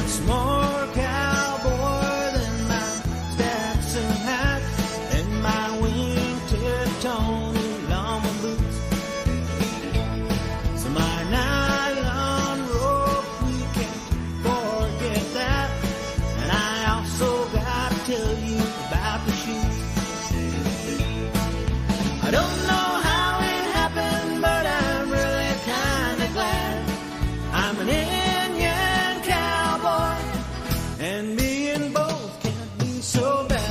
It's more cowboy than my Stetson hat and my winter Tony Lama boots. So my nylon rope, we can't forget that. And I also got to tell you about the shoes. I don't know how it happened, but I'm really kind of glad I'm an Indian cowboy, and me and both can't be so bad.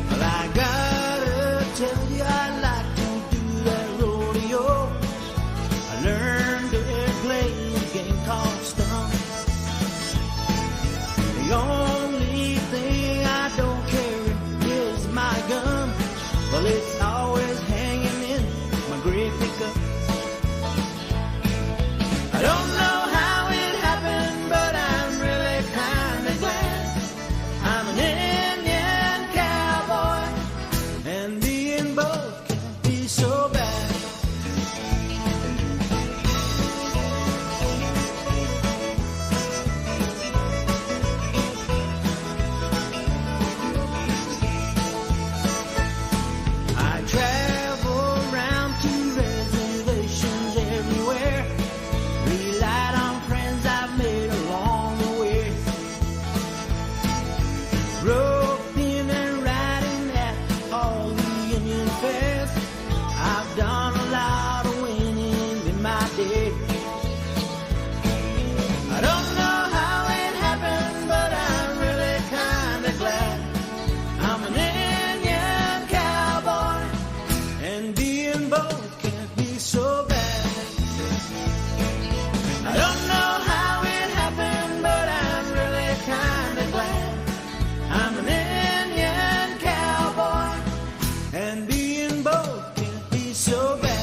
Well, I gotta tell you, I like to do that rodeo. I learned to play a game called Stump. The only thing I don't carry is my gun. Well, it's always hanging in my gray pickup. I don't know how it happened, but I'm really kind of glad I'm an Indian cowboy, and being both can't be so bad. I travel around to reservations everywhere, relied on friends I've made along the way. Roping and riding at all the Indian fairs, I've done a lot of winning in my day. I don't know how it happened, but I'm really kind of glad I'm an Indian cowboy, and being both can't be so bad. I don't know how it happened, but I'm really kind of glad I'm an Indian cowboy, and being both can't be so bad.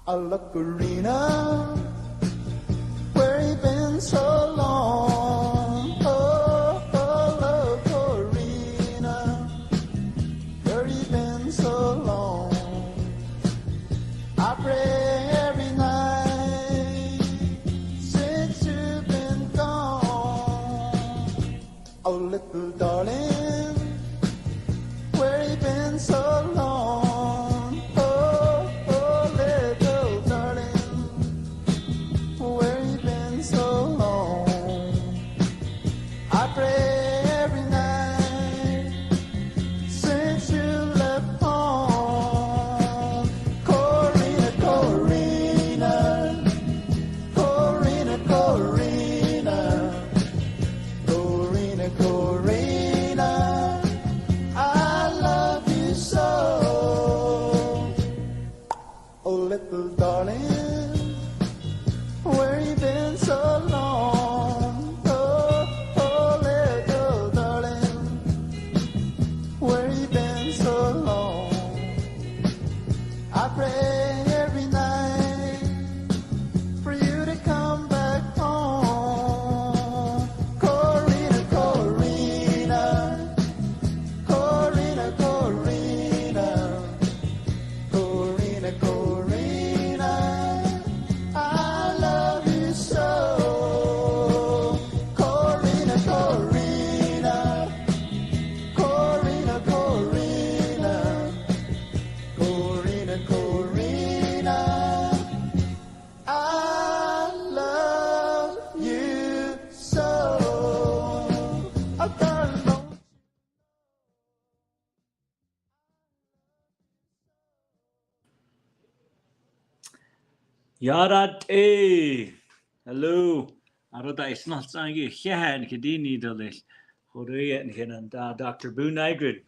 I look arena, where you been so long? Oh, look arena, where you been so long? I pray every night since you've been gone. Oh, little darling, where you been so long? Little darling, where you been so long? Oh, little darling, where you been so long? I pray every night for you to come back home. Corina, Corina, Corina, Corina, Corina, Corina, I love you so. Corina, Corina, Corina, Corina, Corina, Corina, I love you so. Oh, darling, don't Yarate. Hello. Arada isnal sangi hehan kedini dalil. Horeyan henan da Dr. Buu Nygren.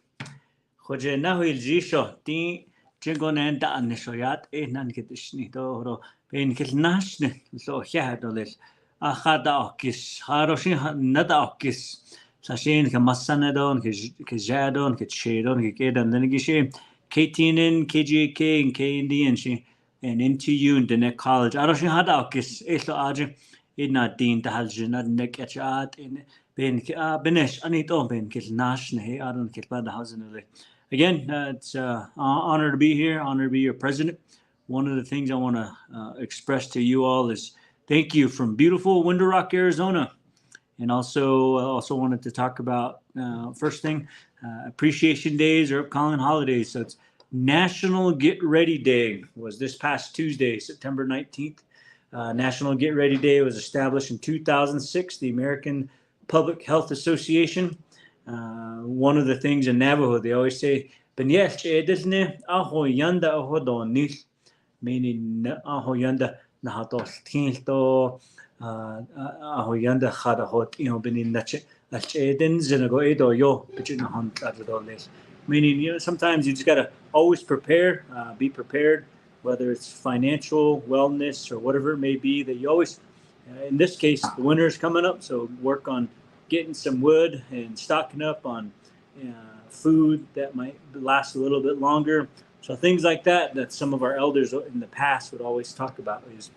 Hoje nahuil jisho tin Chingonen da nishoyat nan kitishni do ben kilnashne so hyadoles achada okis haroshin nada okis sashin ke masanedon ke jadon ke chedon ke kedan then gishe KTNN KGK and KND and she and NTU and the college aroshin hada okis eso aje idna din tahaljina nekachat in ben benesh anito ben kilnashne he adon kilbad hausen. Again, it's an honor to be here, honor to be your president. One of the things I want to express to you all is thank you from beautiful Window Rock, Arizona. And also wanted to talk about first thing, appreciation days or calling holidays. So it's National Get Ready Day was this past Tuesday, September 19th. National Get Ready Day was established in 2006, the American Public Health Association. One of the things in Navajo, they always say, "Benyech edisne aho yanda aho donil," meaning aho yanda nahatos tinto aho yanda khadahot benin nache eden zinago edo yo bichina hunt adoles. Meaning, sometimes you just gotta always prepare, be prepared, whether it's financial, wellness, or whatever it may be. That you always, in this case, the winter is coming up, so work on getting some wood and stocking up on food that might last a little bit longer. So things like that some of our elders in the past would always talk about is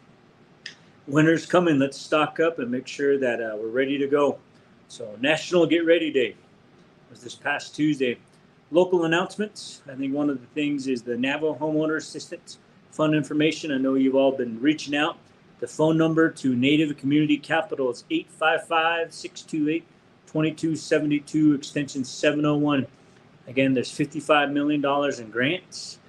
winter's coming, let's stock up and make sure that we're ready to go. So National Get Ready Day was this past Tuesday. Local announcements. I think one of the things is the Navajo Homeowner Assistance Fund information. I know you've all been reaching out. The phone number to Native Community Capital is 855-628-2272, extension 701. Again, there's $55 million in grants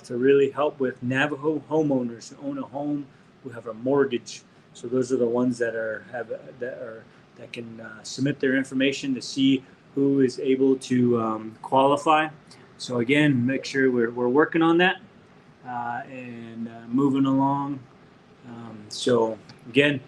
to really help with Navajo homeowners who own a home, who have a mortgage. So those are the ones that can submit their information to see who is able to qualify. So again, make sure we're working on that and moving along. So again,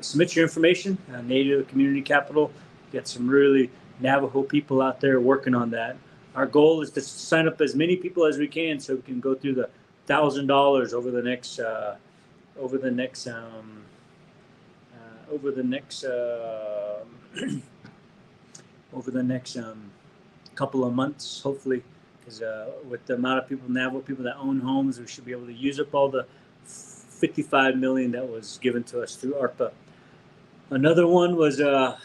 submit your information. Native Community Capital, get some really Navajo people out there working on that. Our goal is to sign up as many people as we can, so we can go through the $1,000 over the next couple of months, hopefully, because with the amount of people, Navajo people that own homes, we should be able to use up all the $55 million that was given to us through ARPA. Another one was a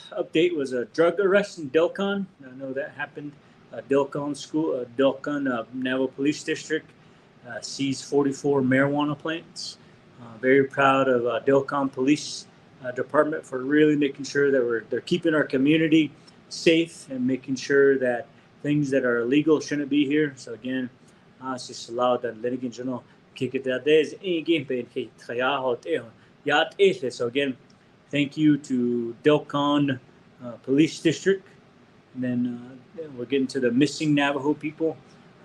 drug arrest in Delcon. I know that happened. Delcon Navajo Police District seized 44 marijuana plants. Very proud of Delcon Police Department for really making sure that they're keeping our community safe and making sure that things that are illegal shouldn't be here. So again, so again, thank you to Delcon Police District. And then we're getting to the missing Navajo people.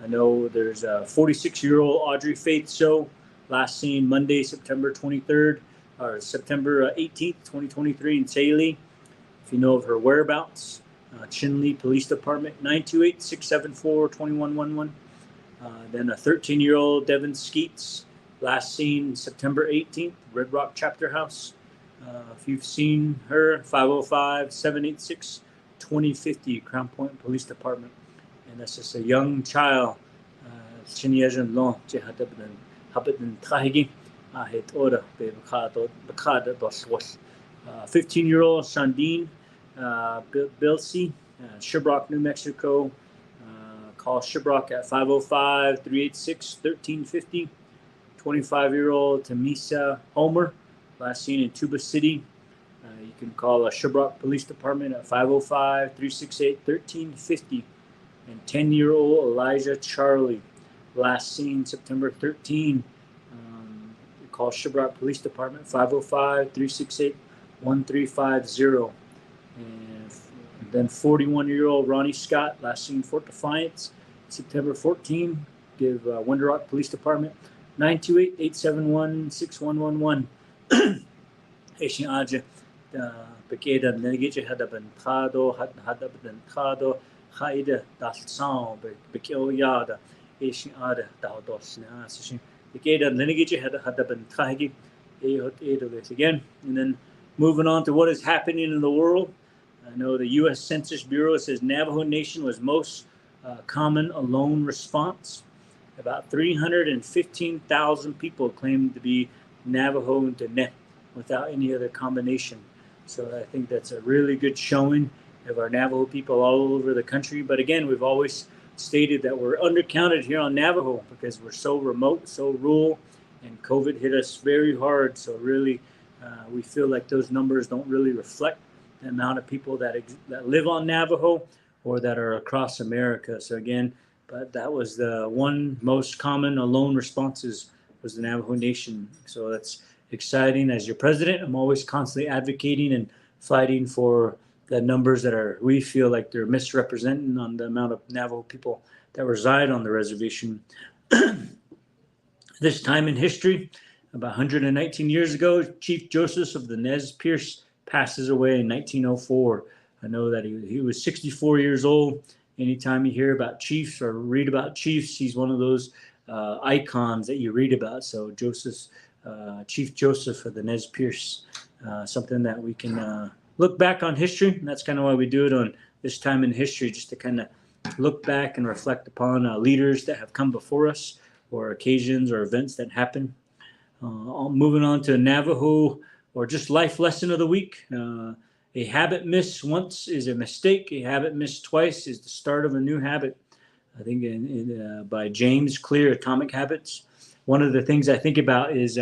I know there's a 46-year-old Audrey Faith Show, last seen Monday, September 23rd, or September 18th, 2023 in Tsaili. If you know of her whereabouts, Chinle Police Department, 928-674-2111. Then a 13-year-old Devin Skeets, last seen September 18th, Red Rock Chapter House. If you've seen her, 505-786-2050, Crown Point Police Department. And that's just a young child. 15-year-old Shandine Bilsey, Shiprock, New Mexico. Call Shiprock at 505-386-1350. 25-year-old Tamisa Homer, last seen in Tuba City. You can call Shiprock Police Department at 505-368-1350. And 10-year-old Elijah Charlie, last seen September 13. Call Shiprock Police Department 505-368-1350. And then 41-year-old Ronnie Scott, last seen Fort Defiance, September 14. Give Window Rock Police Department 928-871-6111. Haitian Aja, Bekeda, Negate Hadaban Prado, Hadaban Prado, Haida, Dalsan, Bekio Yada. Asian ada dos na so the lineage had been tagi again. And then moving on to what is happening in the world. I know the U.S. Census Bureau says Navajo Nation was most common alone response. About 315,000 people claimed to be Navajo and Dene without any other combination. So I think that's a really good showing of our Navajo people all over the country. But again, we've always stated that we're undercounted here on Navajo because we're so remote, so rural, and COVID hit us very hard. So really, we feel like those numbers don't really reflect the amount of people that live on Navajo or that are across America. So again, but that was the one most common alone responses was the Navajo Nation. So that's exciting. As your president, I'm always constantly advocating and fighting for the numbers that we feel like they're misrepresenting on the amount of Navajo people that reside on the reservation. This time in history, about 119 years ago, Chief Joseph of the Nez Perce passes away in 1904. I know that he was 64 years old. Anytime you hear about chiefs or read about chiefs, he's one of those icons that you read about. So Chief Joseph of the Nez Perce, something that we can look back on history. And that's kind of why we do it on this time in history, just to kind of look back and reflect upon leaders that have come before us or occasions or events that happen. Moving on to Navajo or just life lesson of the week. A habit missed once is a mistake. A habit missed twice is the start of a new habit. I think by James Clear, Atomic Habits. One of the things I think about is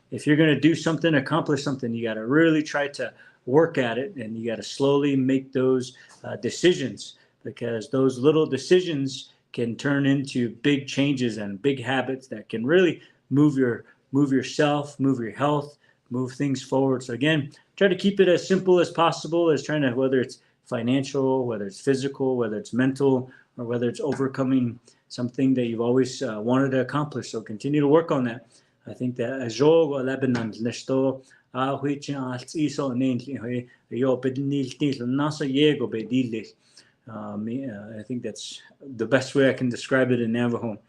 if you're going to do something, accomplish something, you got to really try to work at it, and you got to slowly make those decisions, because those little decisions can turn into big changes and big habits that can really move yourself, move your health, move things forward. So again, try to keep it as simple as possible, as trying to, whether it's financial, whether it's physical, whether it's mental, or whether it's overcoming something that you've always wanted to accomplish. So continue to work on that. I think that I think that's the best way I can describe it in Navajo.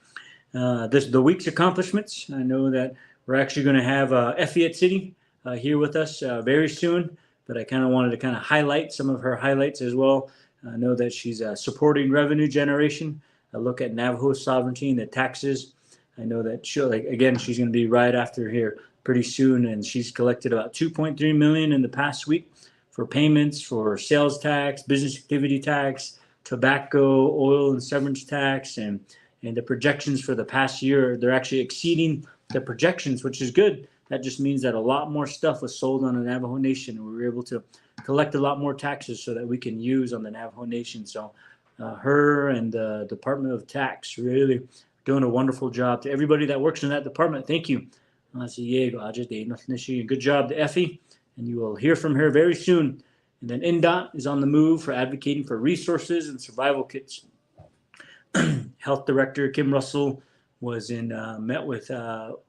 The week's accomplishments. I know that we're actually going to have Effie at City here with us very soon, but I kind of wanted to highlight some of her highlights as well. I know that she's supporting revenue generation, a look at Navajo sovereignty and the taxes. I know that she's going to be right after here pretty soon, and she's collected about $2.3 million in the past week for payments for sales tax, business activity tax, tobacco, oil and severance tax, and the projections for the past year, they're actually exceeding the projections, which is good. That just means that a lot more stuff was sold on the Navajo Nation, and we were able to collect a lot more taxes so that we can use on the Navajo Nation. So her and the Department of Tax really doing a wonderful job. To everybody that works in that department, thank you. Good job to Effie, and you will hear from her very soon. And then NDOT is on the move for advocating for resources and survival kits. Health Director Kim Russell was met with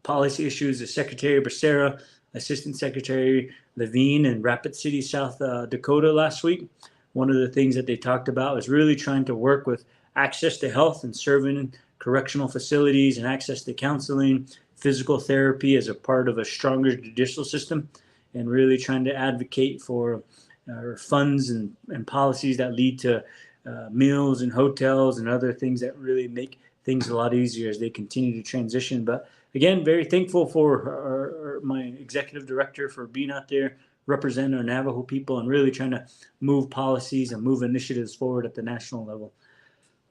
policy issues as Secretary Becerra, Assistant Secretary Levine in Rapid City, South Dakota last week. One of the things that they talked about was really trying to work with access to health and serving correctional facilities and access to counseling, physical therapy as a part of a stronger judicial system, and really trying to advocate for funds and policies that lead to meals and hotels and other things that really make things a lot easier as they continue to transition. But again, very thankful for my executive director for being out there representing our Navajo people and really trying to move policies and move initiatives forward at the national level.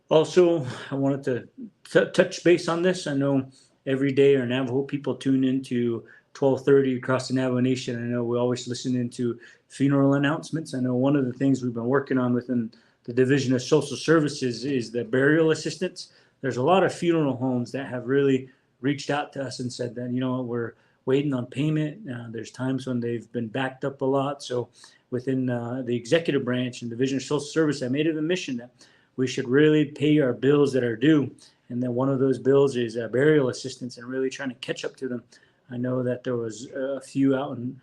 Also, I wanted to touch base on this. I know every day our Navajo people tune into 1230 across the Navajo Nation. I know we always listen into funeral announcements. I know one of the things we've been working on within the Division of Social Services is the burial assistance. There's a lot of funeral homes that have really reached out to us and said that, we're waiting on payment. There's times when they've been backed up a lot. So within the executive branch and Division of Social Service, I made it a mission that we should really pay our bills that are due. And then one of those bills is burial assistance, and really trying to catch up to them. I know that there was a few out in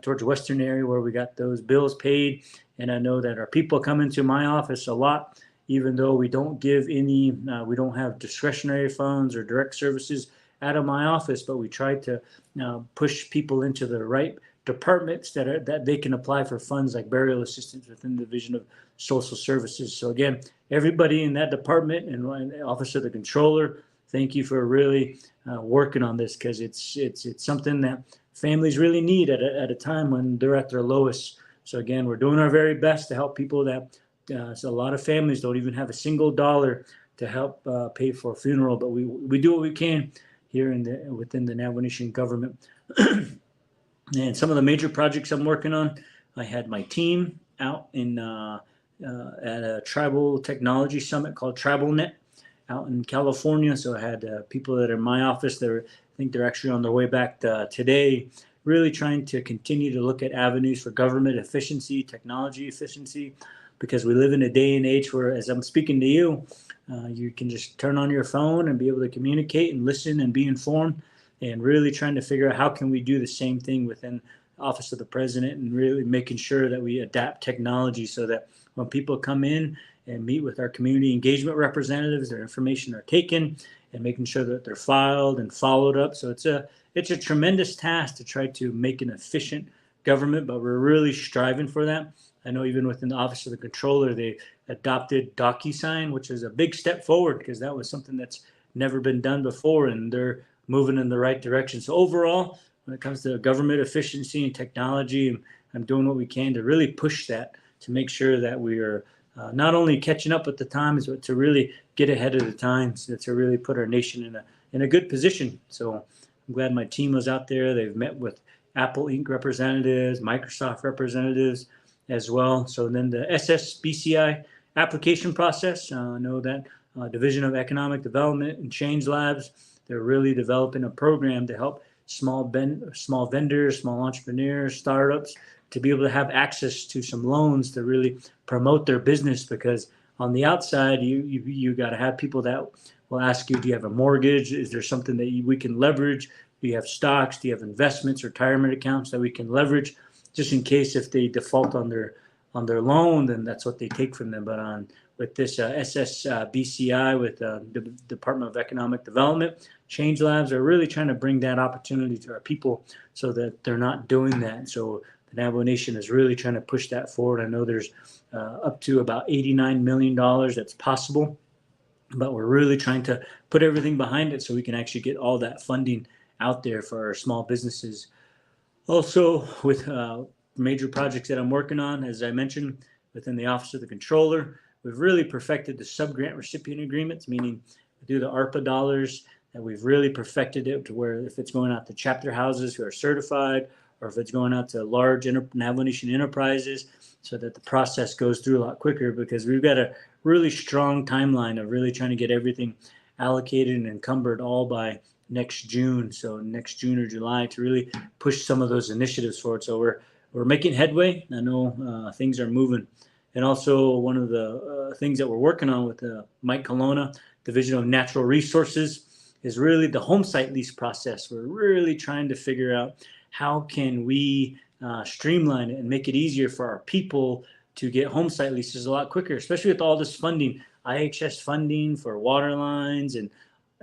towards the western area where we got those bills paid. And I know that our people come into my office a lot even though we don't give any, we don't have discretionary funds or direct services out of my office, but we try to push people into the right departments that they can apply for funds like burial assistance within the Division of Social Services. So again, everybody in that department and Office of the Controller, thank you for really working on this, because it's something that families really need at a time when they're at their lowest. So again, we're doing our very best to help people that so a lot of families don't even have a single dollar to help pay for a funeral, but we do what we can here within the Navajo Nation government. And some of the major projects I'm working on, I had my team out in at a tribal technology summit called TribalNet out in California. So I had people that are in my office that I think they're actually on their way back today, really trying to continue to look at avenues for government efficiency, technology efficiency, because we live in a day and age where, as I'm speaking to you, you can just turn on your phone and be able to communicate and listen and be informed, and really trying to figure out how can we do the same thing within the Office of the President, and really making sure that we adapt technology so that when people come in and meet with our community engagement representatives, their information are taken, and making sure that they're filed and followed up. So it's a tremendous task to try to make an efficient government, but we're really striving for that. I know even within the Office of the Controller, they adopted DocuSign, which is a big step forward, because that was something that's never been done before, and they're moving in the right direction. So overall, when it comes to government efficiency and technology, I'm doing what we can to really push that, to make sure that we are not only catching up with the times, but to really get ahead of the times, to really put our nation in a good position. So I'm glad my team was out there. They've met with Apple Inc. representatives, Microsoft representatives as well. So then the SSBCI application process, I know that Division of Economic Development and Change Labs, they're really developing a program to help small vendors, small entrepreneurs, startups, to be able to have access to some loans to really promote their business. Because on the outside, you got to have people that will ask you, do you have a mortgage? Is there something that we can leverage? Do you have stocks? Do you have investments, retirement accounts that we can leverage, just in case if they default on their loan, then that's what they take from them. But with this SSBCI, with the Department of Economic Development, Change Labs are really trying to bring that opportunity to our people so that they're not doing that. So the Navajo Nation is really trying to push that forward. I know there's up to about $89 million that's possible, but we're really trying to put everything behind it so we can actually get all that funding out there for our small businesses. Also, with major projects that I'm working on, as I mentioned, within the Office of the Controller, we've really perfected the sub-grant recipient agreements, meaning through the ARPA dollars, and we've really perfected it to where if it's going out to chapter houses who are certified, or if it's going out to large Navajo Nation enterprises, so that the process goes through a lot quicker, because we've got a really strong timeline of really trying to get everything allocated and encumbered all by next June. So next June or July, to really push some of those initiatives forward. So we're making headway. I know things are moving. And also one of the things that we're working on with Mike Colonna, Division of Natural Resources, is really the home site lease process. We're really trying to figure out how can we streamline it and make it easier for our people to get home site leases a lot quicker, especially with all this funding, IHS funding for water lines and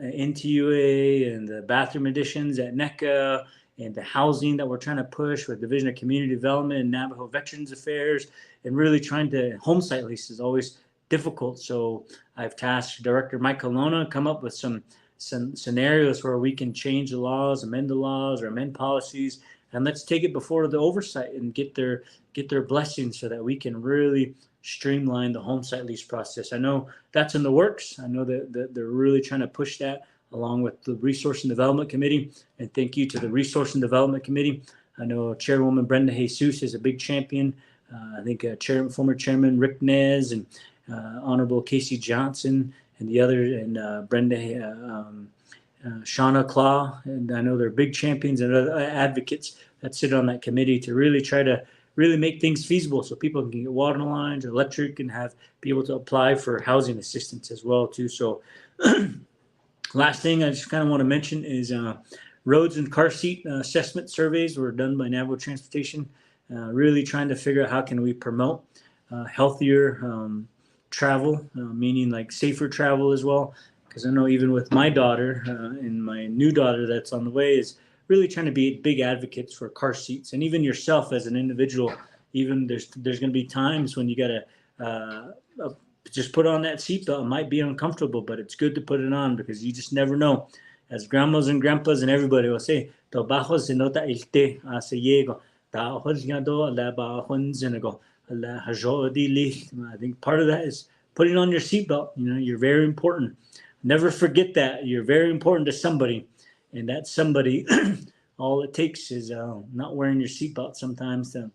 NTUA and the bathroom additions at NECA, and the housing that we're trying to push with Division of Community Development and Navajo Veterans Affairs, and really trying to, home site lease is always difficult. So I've tasked Director Mike Colonna come up with some scenarios where we can change the laws, amend the laws, or amend policies, and let's take it before the oversight and get their blessings so that we can really streamline the home site lease process. I know that's in the works. I know that they're really trying to push that along with the Resource and Development Committee, and thank you to the Resource and Development Committee. I know Chairwoman Brenda Jesus is a big champion. I think former Chairman Rick Nez and Honorable Casey Johnson and the other, and Brenda Shauna Claw, and I know they're big champions and other advocates that sit on that committee to really try to really make things feasible so people can get water lines, electric, and be able to apply for housing assistance as well too. So last thing I just kind of want to mention is roads and car seat assessment surveys were done by Navajo Transportation, really trying to figure out how can we promote healthier travel, meaning like safer travel as well. Because I know even with my daughter and my new daughter that's on the way is really trying to be big advocates for car seats, and even yourself as an individual. Even there's going to be times when you got to just put on that seatbelt. It might be uncomfortable, but it's good to put it on because you just never know. As grandmas and grandpas and everybody will say, "To bajos se nota el te se llego. Ta hos yado la bajons and go la hajo di li." I think part of that is putting on your seatbelt. You know, you're very important. Never forget that you're very important to somebody, and that somebody, all it takes is not wearing your seatbelt sometimes to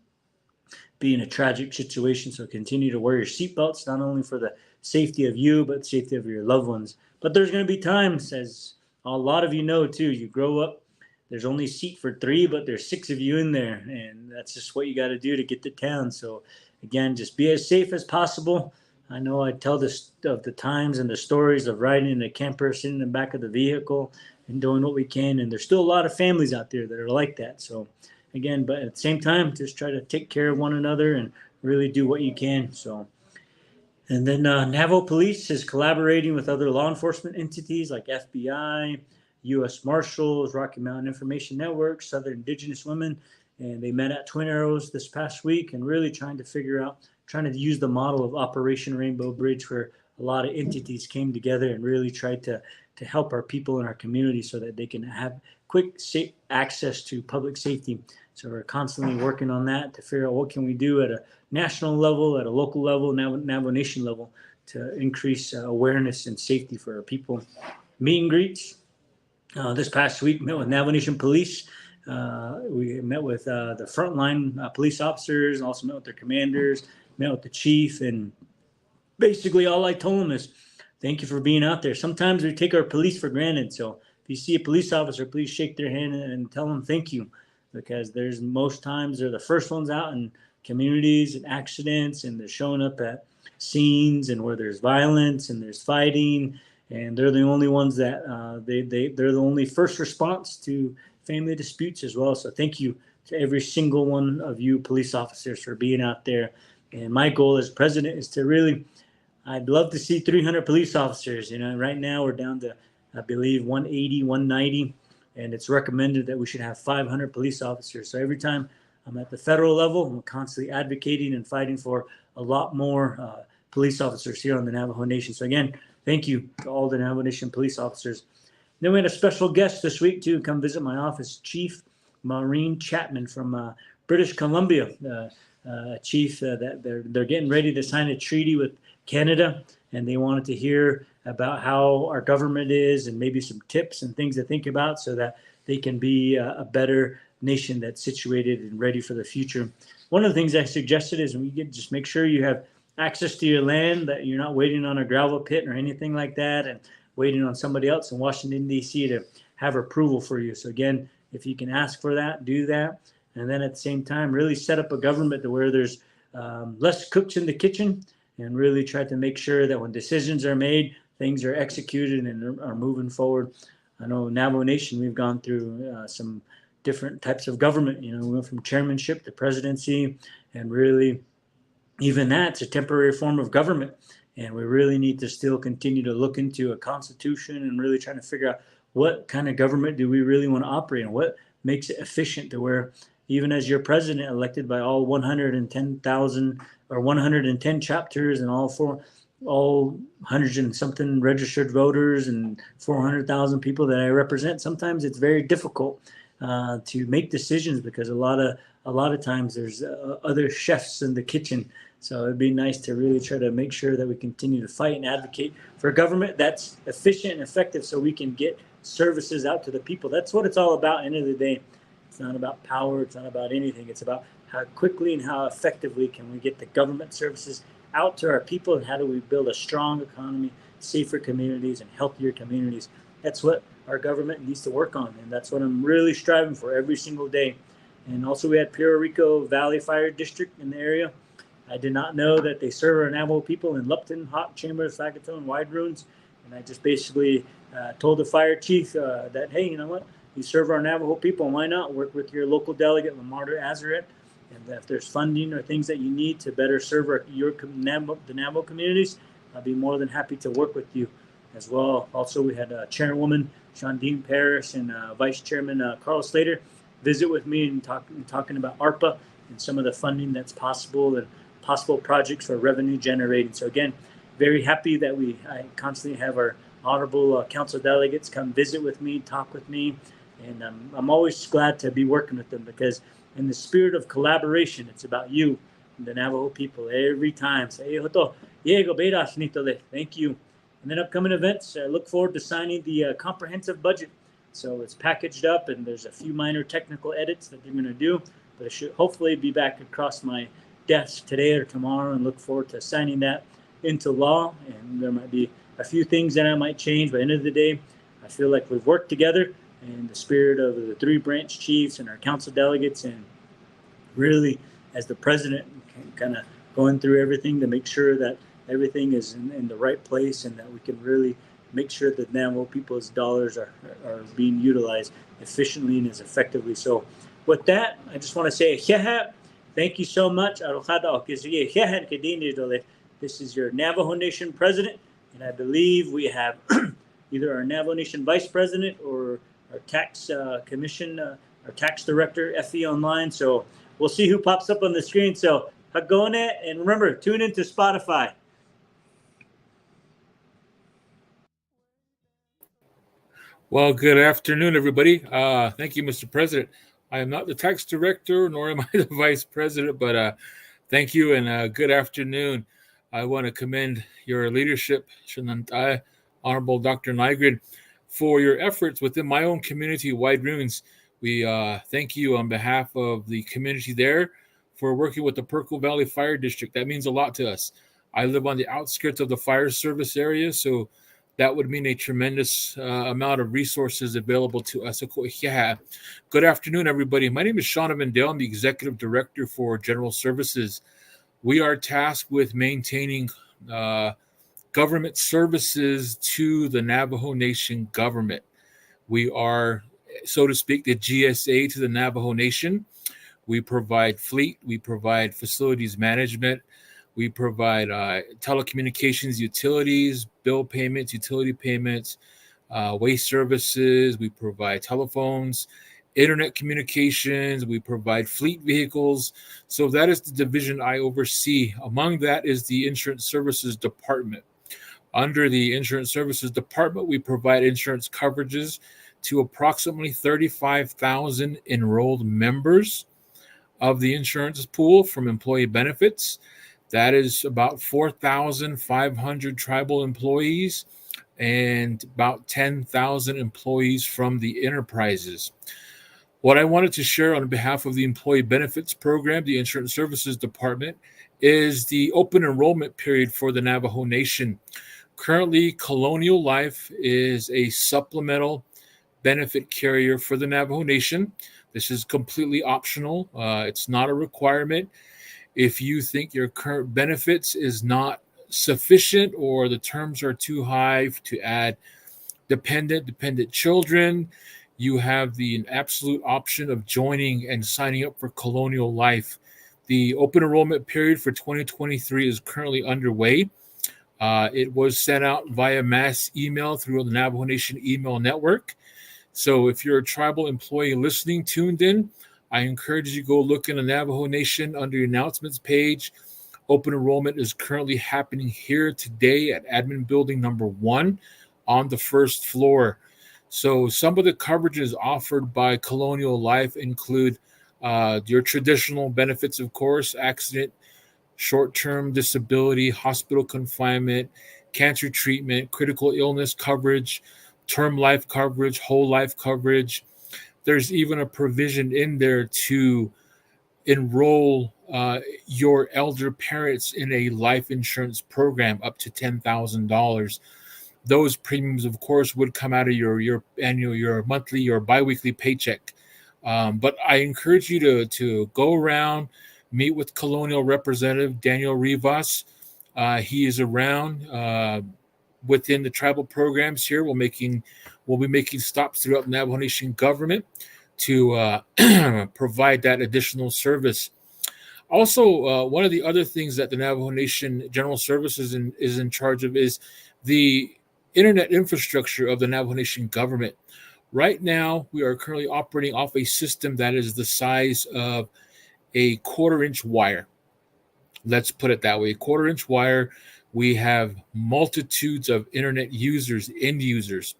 be in a tragic situation. So continue to wear your seatbelts, not only for the safety of you, but the safety of your loved ones. But there's going to be times, as a lot of you know too, you grow up, there's only a seat for 3, but there's 6 of you in there. And that's just what you got to do to get to town. So again, just be as safe as possible. I know I tell this of the times and the stories of riding in a camper, sitting in the back of the vehicle and doing what we can. And there's still a lot of families out there that are like that. So again, but at the same time, just try to take care of one another and really do what you can. So, and then Navajo Police is collaborating with other law enforcement entities like FBI, U.S. Marshals, Rocky Mountain Information Network, Southern Indigenous Women, and they met at Twin Arrows this past week and really trying to use the model of Operation Rainbow Bridge, where a lot of entities came together and really tried to help our people in our community so that they can have quick, safe access to public safety. So we're constantly working on that to figure out what can we do at a national level, at a local level, Navajo Nation level, to increase awareness and safety for our people. Meet and greets. This past week, met with Navajo Nation Police. We met with the frontline police officers, and also met with their commanders, met with the chief, and basically all I told them is, thank you for being out there. Sometimes we take our police for granted. So if you see a police officer, please shake their hand and tell them thank you, because there's most times they're the first ones out in communities and accidents, and they're showing up at scenes and where there's violence and there's fighting, and they're the only ones that they're the only first response to family disputes as well. So thank you to every single one of you police officers for being out there. And my goal as president is to really, I'd love to see 300 police officers. You know, right now we're down to, I believe, 180, 190, and it's recommended that we should have 500 police officers. So every time I'm at the federal level, I'm constantly advocating and fighting for a lot more police officers here on the Navajo Nation. So again, thank you to all the Navajo Nation police officers. Then we had a special guest this week too, come visit my office, Chief Maureen Chapman from British Columbia. Chief, that they're getting ready to sign a treaty with Canada, and they wanted to hear about how our government is and maybe some tips and things to think about so that they can be a better nation that's situated and ready for the future. One of the things I suggested is we get, just make sure you have access to your land, that you're not waiting on a gravel pit or anything like that and waiting on somebody else in Washington, D.C. to have approval for you. So again, if you can ask for that, do that. And then at the same time, really set up a government to where there's less cooks in the kitchen, and really try to make sure that when decisions are made, things are executed and are moving forward. I know Navajo Nation, we've gone through some different types of government. You know, we went from chairmanship to presidency, and really even that's a temporary form of government. And we really need to still continue to look into a constitution and really trying to figure out what kind of government do we really want to operate and what makes it efficient, to where even as your president elected by all 110,000 or 110 chapters and all hundreds and something registered voters and 400,000 people that I represent, sometimes it's very difficult to make decisions because a lot of times there's other chefs in the kitchen. So it'd be nice to really try to make sure that we continue to fight and advocate for a government that's efficient and effective so we can get services out to the people. That's what it's all about. End of the day, it's not about power. It's not about anything. It's about how quickly and how effectively can we get the government services out to our people, and how do we build a strong economy, safer communities, and healthier communities. That's what our government needs to work on, and that's what I'm really striving for every single day. And also we had Puerto Rico Valley Fire District in the area. I did not know that they serve our Navajo people in Lupton, Hot Chambers, Flagatoon, and Wide Ruins. And I just basically told the fire chief that, hey, you know what? You serve our Navajo people, why not work with your local delegate, Lamarter Azeret, and if there's funding or things that you need to better serve the Navajo communities, I'll be more than happy to work with you as well. Also, we had Chairwoman Shondine Parrish and Vice Chairman Carl Slater visit with me and talking about ARPA and some of the funding that's possible and possible projects for revenue generating. So again, very happy that I constantly have our honorable council delegates come visit with me, talk with me, and I'm always glad to be working with them because in the spirit of collaboration, it's about you, the Navajo people, every time. Say, thank you. And then upcoming events, I look forward to signing the comprehensive budget. So it's packaged up and there's a few minor technical edits that they're going to do, but it should hopefully be back across my desk today or tomorrow, and look forward to signing that into law. And there might be a few things that I might change, but at the end of the day, I feel like we've worked together in the spirit of the 3 branch chiefs and our council delegates, and really as the president kind of going through everything to make sure that everything is in the right place and that we can really make sure that Navajo people's dollars are being utilized efficiently and as effectively. So with that, I just want to say thank you so much. This is your Navajo Nation president, and I believe we have either our Navajo Nation vice president or our tax commission, our tax director, Effie online. So we'll see who pops up on the screen. So Hagone, and remember, tune into Spotify. Well, good afternoon, everybody. Thank you, Mr. President. I am not the tax director, nor am I the vice president, but thank you and good afternoon. I want to commend your leadership, Shanantai, Honorable Dr. Nygren, for your efforts within my own community, Wide Ruins. We thank you on behalf of the community there for working with the Perkle Valley Fire District. That means a lot to us. I live on the outskirts of the fire service area, so that would mean a tremendous amount of resources available to us. Good afternoon, everybody. My name is Shauna Mandel. I'm the Executive Director for General Services. We are tasked with maintaining government services to the Navajo Nation government. We are, so to speak, the GSA to the Navajo Nation. We provide fleet. We provide facilities management. We provide telecommunications, utilities, bill payments, utility payments, waste services. We provide telephones, internet communications. We provide fleet vehicles. So that is the division I oversee. Among that is the Insurance Services Department. Under the Insurance Services Department, we provide insurance coverages to approximately 35,000 enrolled members of the insurance pool from employee benefits. That is about 4,500 tribal employees and about 10,000 employees from the enterprises. What I wanted to share on behalf of the Employee Benefits Program, the Insurance Services Department, is the open enrollment period for the Navajo Nation. Currently, Colonial Life is a supplemental benefit carrier for the Navajo Nation. This is completely optional. It's not a requirement. If you think your current benefits is not sufficient or the terms are too high to add dependent children, you have the absolute option of joining and signing up for Colonial Life. The open enrollment period for 2023 is currently underway. It was sent out via mass email through the Navajo Nation email network. So if you're a tribal employee listening, tuned in, I encourage you to go look in the Navajo Nation under your announcements page. Open enrollment is currently happening here today at Admin Building number 1 on the first floor. So some of the coverages offered by Colonial Life include your traditional benefits, of course, accident, short-term disability, hospital confinement, cancer treatment, critical illness coverage, term life coverage, whole life coverage. There's even a provision in there to enroll your elder parents in a life insurance program up to $10,000. Those premiums, of course, would come out of your annual, your monthly, your biweekly paycheck. But I encourage you to go around, meet with Colonial Representative Daniel Rivas. He is around within the tribal programs here. We'll be making stops throughout the Navajo Nation government to provide that additional service. Also, one of the other things that the Navajo Nation General Services is in charge of is the internet infrastructure of the Navajo Nation government. Right now, we are currently operating off a system that is the size of a quarter-inch wire. Let's put it that way, a quarter-inch wire. We have multitudes of internet users, end users.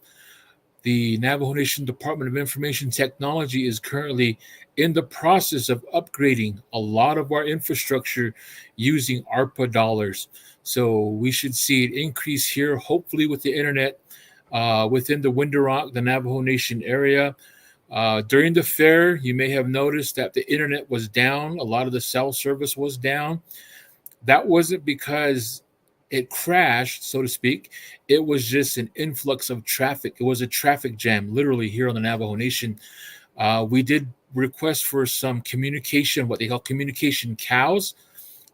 The Navajo Nation Department of Information Technology is currently in the process of upgrading a lot of our infrastructure using ARPA dollars. So we should see an increase here, hopefully with the internet within the Window-Rock, the Navajo Nation area. During the fair, you may have noticed that the internet was down. A lot of the cell service was down. That wasn't because it crashed, so to speak. It was just an influx of traffic. It was a traffic jam, literally, here on the Navajo Nation. We did request for some communication, what they call communication cows.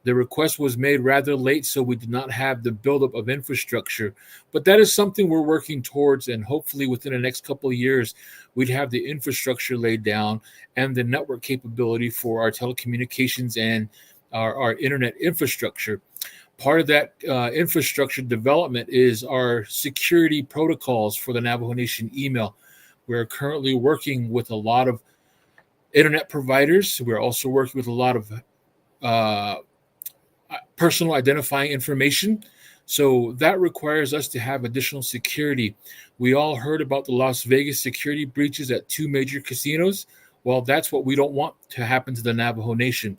The request was made rather late, so we did not have the buildup of infrastructure. But that is something we're working towards, and hopefully within the next couple of years, we'd have the infrastructure laid down and the network capability for our telecommunications and our internet infrastructure. Part of that infrastructure development is our security protocols for the Navajo Nation email. We're currently working with a lot of internet providers. We're also working with a lot of personal identifying information. So that requires us to have additional security. We all heard about the Las Vegas security breaches at 2 major casinos. Well, that's what we don't want to happen to the Navajo Nation.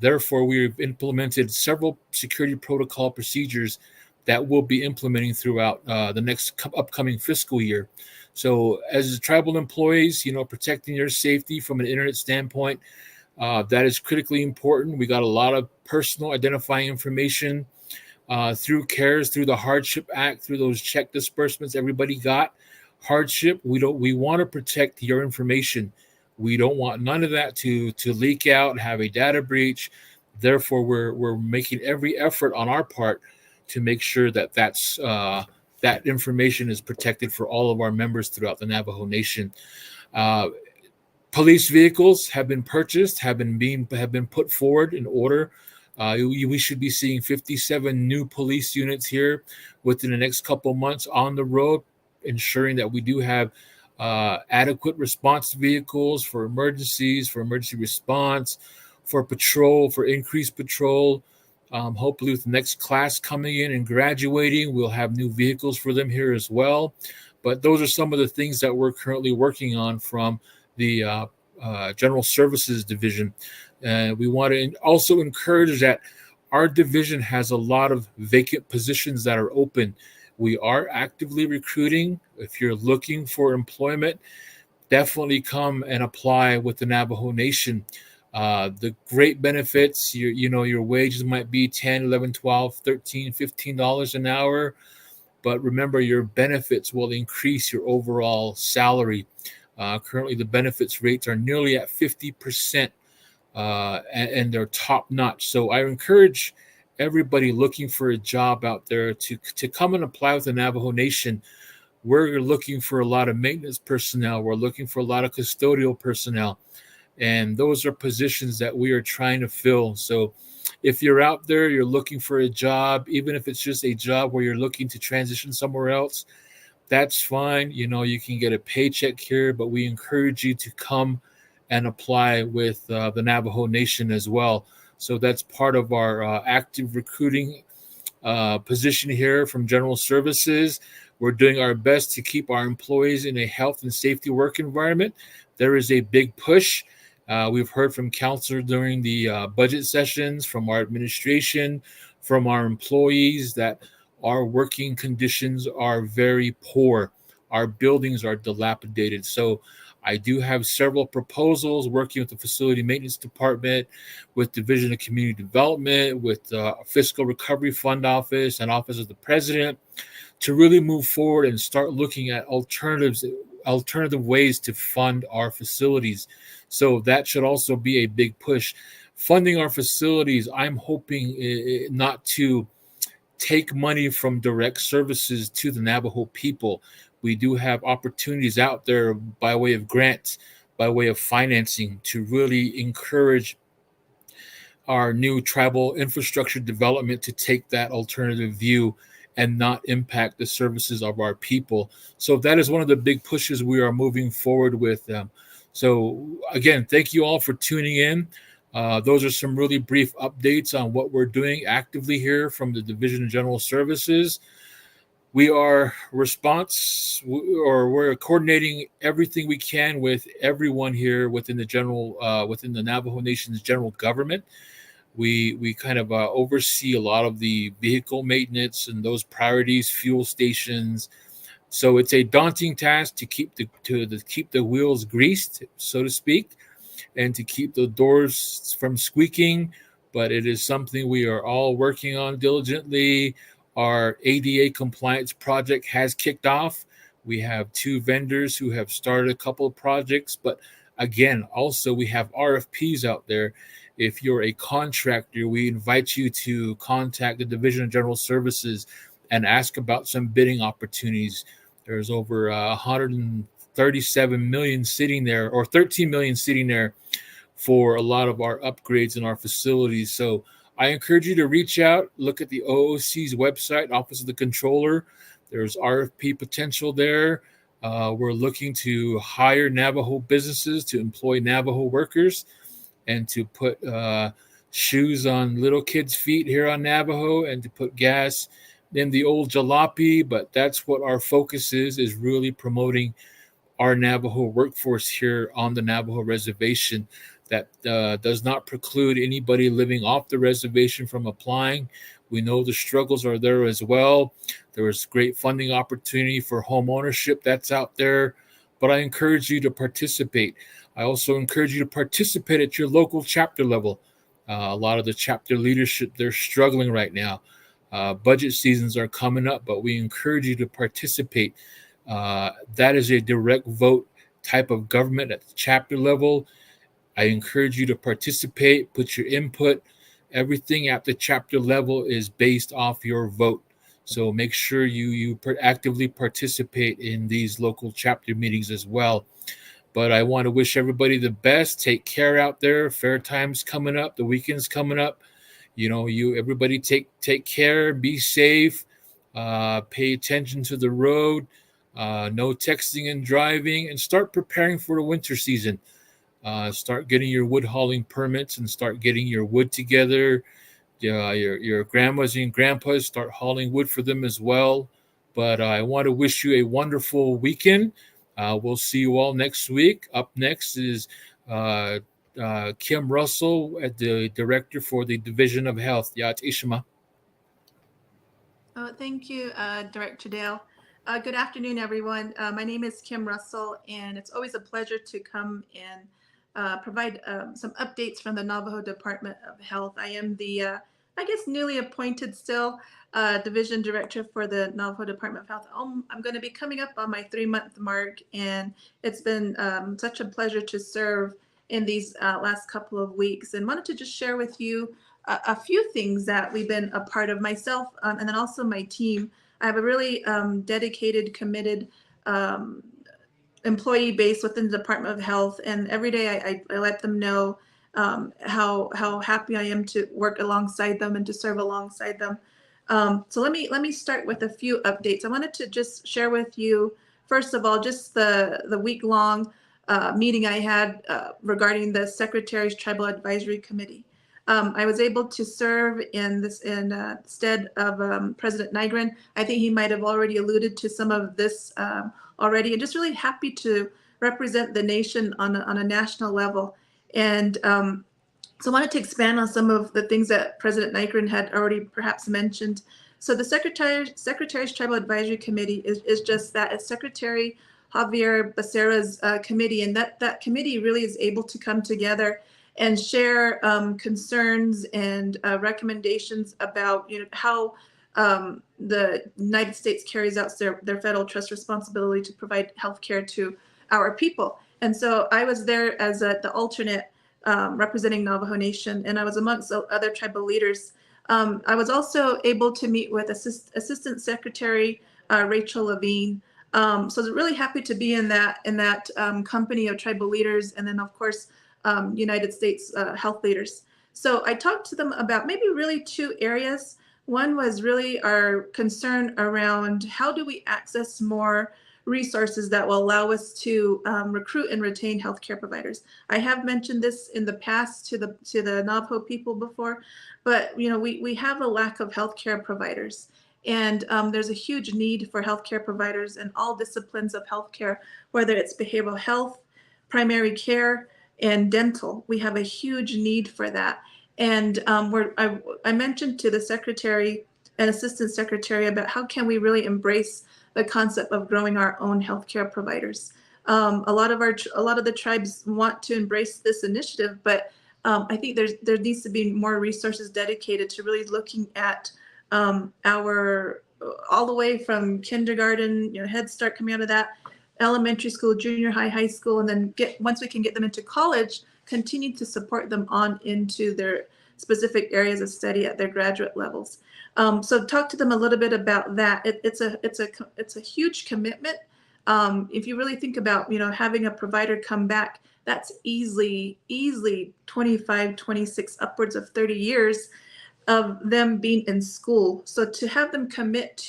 Therefore, we've implemented several security protocol procedures that we'll be implementing throughout the next upcoming fiscal year. So as tribal employees, protecting your safety from an internet standpoint, that is critically important. We got a lot of personal identifying information through CARES, through the Hardship Act, through those check disbursements everybody got. Hardship, we want to protect your information. We don't want none of that to leak out and have a data breach. Therefore, we're making every effort on our part to make sure that that information is protected for all of our members throughout the Navajo Nation. Police vehicles have been purchased, have been put forward in order. We should be seeing 57 new police units here within the next couple months on the road, ensuring that we do have adequate response vehicles for emergencies, for emergency response, for patrol, for increased patrol. Hopefully with the next class coming in and graduating, we'll have new vehicles for them here as well. But those are some of the things that we're currently working on from the General Services Division. We want to also encourage that our division has a lot of vacant positions that are open. We are actively recruiting. If you're looking for employment, definitely come and apply with the Navajo Nation. The great benefits, your wages might be $10, $11, $12, $13, $15 an hour. But remember, your benefits will increase your overall salary. Currently, the benefits rates are nearly at 50%, and they're top notch. So I encourage everybody looking for a job out there to come and apply with the Navajo Nation. We're looking for a lot of maintenance personnel. We're looking for a lot of custodial personnel. And those are positions that we are trying to fill. So if you're out there, you're looking for a job, even if it's just a job where you're looking to transition somewhere else, that's fine. You can get a paycheck here, but we encourage you to come and apply with the Navajo Nation as well. So that's part of our active recruiting position here from General Services. We're doing our best to keep our employees in a health and safety work environment. There is a big push. We've heard from counselors during the budget sessions, from our administration, from our employees, that our working conditions are very poor. Our buildings are dilapidated. So I do have several proposals working with the Facility Maintenance Department, with Division of Community Development, with Fiscal Recovery Fund Office and Office of the President, to really move forward and start looking at alternative ways to fund our facilities. So that should also be a big push. Funding our facilities, I'm hoping not to take money from direct services to the Navajo people. We do have opportunities out there by way of grants, by way of financing, to really encourage our new tribal infrastructure development to take that alternative view and not impact the services of our people. So that is one of the big pushes we are moving forward with. So again, thank you all for tuning in. Those are some really brief updates on what we're doing actively here from the Division of General Services. We are we're coordinating everything we can with everyone here within the Navajo Nation's general government. We kind of oversee a lot of the vehicle maintenance and those priorities, fuel stations. So it's a daunting task to keep the wheels greased, so to speak, and to keep the doors from squeaking. But it is something we are all working on diligently. Our ADA compliance project has kicked off. We have 2 vendors who have started a couple of projects, but again, also we have RFPs out there. If you're a contractor, we invite you to contact the Division of General Services and ask about some bidding opportunities. There's over 137 million sitting there, or 13 million sitting there for a lot of our upgrades in our facilities. So I encourage you to reach out, look at the OOC's website, Office of the Controller. There's RFP potential there. We're looking to hire Navajo businesses to employ Navajo workers and to put shoes on little kids' feet here on Navajo and to put gas in the old jalopy. But that's what our focus is really promoting our Navajo workforce here on the Navajo reservation. That does not preclude anybody living off the reservation from applying. We know the struggles are there as well. There is great funding opportunity for home ownership that's out there, but I encourage you to participate. I also encourage you to participate at your local chapter level. A lot of the chapter leadership, they're struggling right now. Budget seasons are coming up, but we encourage you to participate. That is a direct vote type of government at the chapter level. I encourage you to participate, put your input. Everything at the chapter level is based off your vote. So make sure you actively participate in these local chapter meetings as well. But I want to wish everybody the best. Take care out there. Fair time's coming up. The weekend's coming up. Everybody take care. Be safe. Pay attention to the road. No texting and driving. And start preparing for the winter season. Start getting your wood hauling permits and start getting your wood together. Your grandmas and grandpas, start hauling wood for them as well. But I want to wish you a wonderful weekend. We'll see you all next week. Up next is Kim Russell, the director for the Division of Health. Yat Ishma. Oh, thank you, Director Dale. Good afternoon, everyone. My name is Kim Russell, and it's always a pleasure to come and provide some updates from the Navajo Department of Health. I am the, newly appointed still Division Director for the Navajo Department of Health. I'm going to be coming up on my 3-month mark, and it's been such a pleasure to serve in these last couple of weeks, and wanted to just share with you a few things that we've been a part of, myself and then also my team. I have a really dedicated, committed employee base within the Department of Health, and every day I let them know how happy I am to work alongside them and to serve alongside them. So let me start with a few updates. I wanted to just share with you, first of all, just the week-long meeting I had regarding the Secretary's Tribal Advisory Committee. I was able to serve in stead of President Nygren. I think he might have already alluded to some of this already, and just really happy to represent the nation on a national level. And so I wanted to expand on some of the things that President Nygren had already perhaps mentioned. So the Secretary's Tribal Advisory Committee is just that. It's Secretary Javier Becerra's committee, and that committee really is able to come together and share concerns and recommendations about how the United States carries out their federal trust responsibility to provide health care to our people. And so I was there as the alternate representing Navajo Nation, and I was amongst other tribal leaders. I was also able to meet with Assistant Secretary Rachel Levine. So I was really happy to be in that company of tribal leaders, and then of course United States health leaders. So I talked to them about maybe really two areas. One was really our concern around how do we access more resources that will allow us to recruit and retain healthcare providers. I have mentioned this in the past to the Navajo people before, but we have a lack of healthcare providers, and there's a huge need for healthcare providers in all disciplines of healthcare, whether it's behavioral health, primary care, and dental. We have a huge need for that. And I mentioned to the secretary and assistant secretary about how can we really embrace the concept of growing our own healthcare providers. A lot of the tribes want to embrace this initiative, but I think there needs to be more resources dedicated to really looking at our all the way from kindergarten, Head Start coming out of that, elementary school, junior high, high school, and then once we can get them into college, continue to support them on into their specific areas of study at their graduate levels. So talk to them a little bit about that. It's a huge commitment. If you really think about, having a provider come back, that's easily 25, 26, upwards of 30 years of them being in school. So to have them commit